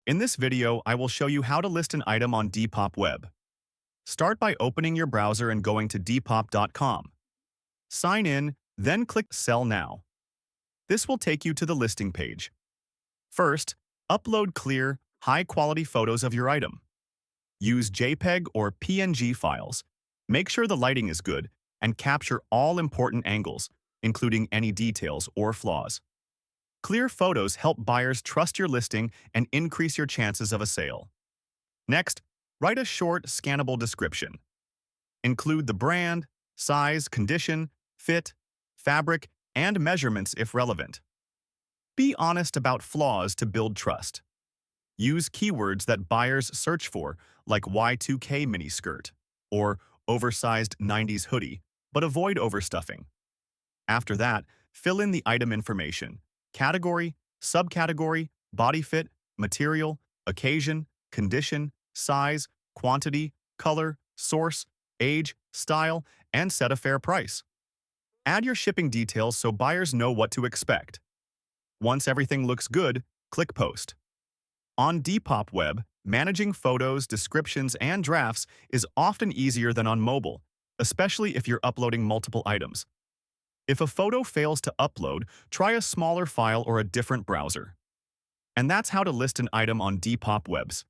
In this video, I will show you how to list an item on Depop Web. Start by opening your browser and going to depop.com. Sign in, then click Sell Now. This will take you to the listing page. First, upload clear, high-quality photos of your item. Use JPEG or PNG files. Make sure the lighting is good and capture all important angles, including any details or flaws. Clear photos help buyers trust your listing and increase your chances of a sale. Next, write a short, scannable description. Include the brand, size, condition, fit, fabric, and measurements if relevant. Be honest about flaws to build trust. Use keywords that buyers search for, like Y2K miniskirt or oversized 90s hoodie, but avoid overstuffing. After that, fill in the item information: category, subcategory, body fit, material, occasion, condition, size, quantity, color, source, age, style, and set a fair price. Add your shipping details so buyers know what to expect. Once everything looks good, click Post. On Depop Web, managing photos, descriptions, and drafts is often easier than on mobile, especially if you're uploading multiple items. If a photo fails to upload, try a smaller file or a different browser. And that's how to list an item on Depop Webs.